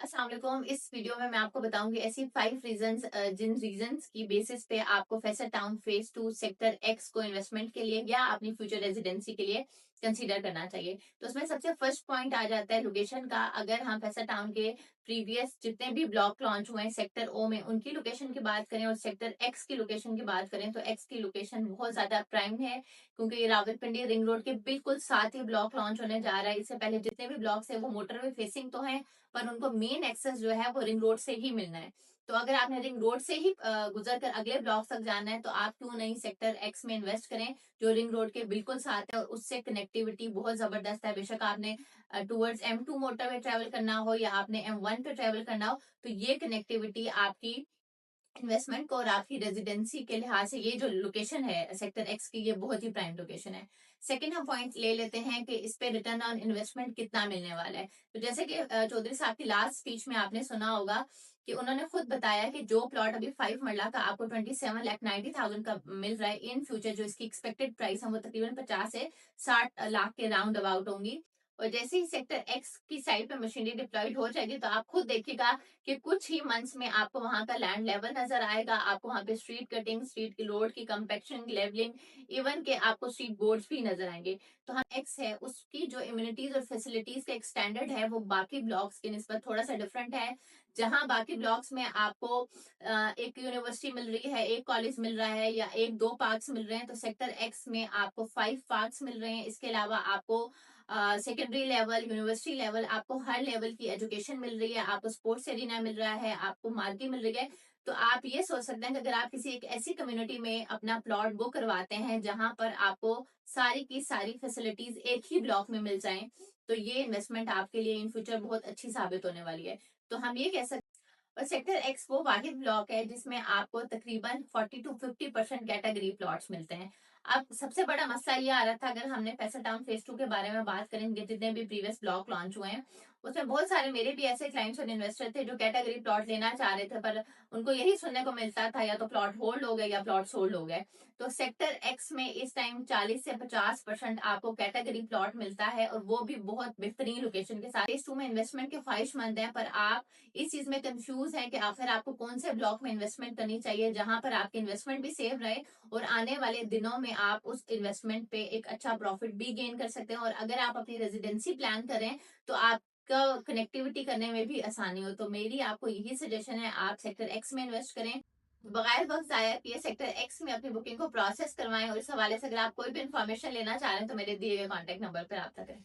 अस्सलाम वालेकुम। इस वीडियो में मैं आपको बताऊंगी ऐसी 5 रीजंस जिन रीजंस की बेसिस पे आपको Faisal town phase 2 sector x को इन्वेस्टमेंट के लिए या अपनी फ्यूचर रेजिडेंसी के लिए कंसीडर करना चाहिए। तो उसमें सबसे फर्स्ट पॉइंट आ जाता है लोकेशन का। अगर हम फैसल टाउन के प्रीवियस जितने भी ब्लॉक लॉन्च हुए हैं सेक्टर ओ में, उनकी लोकेशन की बात करें और सेक्टर एक्स की लोकेशन की बात करें तो एक्स की लोकेशन बहुत ज्यादा प्राइम है, क्योंकि ये रावलपिंडी रिंग रोड के बिल्कुल साथ ही ब्लॉक लॉन्च होने जा रहा है। इससे पहले जितने भी ब्लॉक्स है वो मोटरवे फेसिंग तो है, पर उनको मेन एक्सेस जो है वो रिंग रोड से ही मिलना है। तो अगर आपने रिंग रोड से ही गुजर कर अगले ब्लॉक तक जाना है तो आप क्यों नहीं सेक्टर एक्स में इन्वेस्ट करें, जो रिंग रोड के बिल्कुल साथ है और उससे कनेक्टिविटी बहुत जबरदस्त है। बेशक आपने टूवर्ड्स M2 मोटरवे ट्रेवल करना हो या आपने M1 पे ट्रेवल करना हो, तो ये कनेक्टिविटी आपकी इन्वेस्टमेंट को और आपकी रेजिडेंसी के लिहाज से ये जो लोकेशन है सेक्टर एक्स की, ये बहुत ही प्राइम लोकेशन है। सेकंड हम पॉइंट ले लेते हैं कि इस पे रिटर्न ऑन इन्वेस्टमेंट कितना मिलने वाला है। तो जैसे कि चौधरी साहब की लास्ट स्पीच में आपने सुना होगा कि उन्होंने खुद बताया कि जो प्लॉट अभी 5 मरला का आपको 27,90,000 का मिल रहा है, इन फ्यूचर जो इसकी एक्सपेक्टेड प्राइस है वो तकरीबन 50 से 60 लाख के राउंड अबाउट होंगी। और जैसे ही सेक्टर एक्स की साइड पे मशीनरी डिप्लॉयड हो जाएगी तो आप खुद देखिएगा कि कुछ ही मंथ्स में आपको वहां का लैंड लेवल नजर आएगा। आपको वहां पे स्ट्रीट कटिंग, स्ट्रीट की रोड की कंपेक्शन, लेवलिंग, इवन के आपको स्ट्रीट बोर्ड्स भी नजर आएंगे। तो हम एक्स है उसकी जो इम्यूनिटीज और फैसिलिटीज का एक स्टैंडर्ड है वो बाकी ब्लॉक्स की निस्बत थोड़ा सा डिफरेंट है। जहां बाकी ब्लॉक्स में आपको एक यूनिवर्सिटी मिल रही है, एक कॉलेज मिल रहा है या एक दो पार्क्स मिल रहे हैं, तो सेक्टर एक्स में आपको 5 पार्क्स मिल रहे हैं। इसके अलावा आपको सेकेंडरी लेवल, यूनिवर्सिटी लेवल, आपको हर लेवल की एजुकेशन मिल रही है। आपको स्पोर्ट्स एरिना मिल रहा है, आपको मार्केट मिल रही है। तो आप ये सोच सकते हैं कि अगर आप किसी एक ऐसी कम्युनिटी में अपना प्लॉट बुक करवाते हैं जहां पर आपको सारी की सारी फैसिलिटीज एक ही ब्लॉक में मिल जाएं, तो ये इन्वेस्टमेंट आपके लिए इन फ्यूचर बहुत अच्छी साबित होने वाली है। तो हम ये कह सकते और सेक्टर एक्स वो वाहिद ब्लॉक है जिसमें आपको तकरीबन 40 to 50% कैटेगरी प्लॉट्स मिलते हैं। अब सबसे बड़ा मसला ये आ रहा था, अगर हमने फैसल टाउन फेज 2 के बारे में बात करेंगे, जितने भी प्रीवियस ब्लॉक लॉन्च हुए हैं उसमें बहुत सारे मेरे भी ऐसे क्लाइंट्स और इन्वेस्टर थे जो कैटेगरी प्लॉट लेना चाह रहे थे, पर उनको यही सुनने को मिलता था या तो प्लॉट होल्ड हो गए या प्लॉट सोल्ड हो गए। तो सेक्टर एक्स में इस टाइम 40 से 50% आपको कैटेगरी प्लॉट मिलता है, और वो भी बहुत बेहतरीन लोकेशन के साथ। फेज 2 में इन्वेस्टमेंट के ख्वाहिशमंद है, पर आप इस चीज में कंफ्यूज है कि आखिर आपको कौन से ब्लॉक में इन्वेस्टमेंट करनी चाहिए जहां पर आपकी इन्वेस्टमेंट भी सेव रहे और आने वाले दिनों में आप उस इन्वेस्टमेंट पे एक अच्छा प्रॉफिट भी गेन कर सकते हैं। और अगर आप अपनी रेजिडेंसी प्लान करें तो आपका कनेक्टिविटी करने में भी आसानी हो। तो मेरी आपको यही सजेशन है, आप सेक्टर एक्स में इन्वेस्ट करें बगैर वक्त जाया किए। सेक्टर एक्स में अपनी बुकिंग को प्रोसेस करवाएं, और इस हवाले से अगर आप कोई भी इन्फॉर्मेशन लेना चाह रहे हैं तो मेरे दिए गए कॉन्टेक्ट नंबर पर रब्ता करें।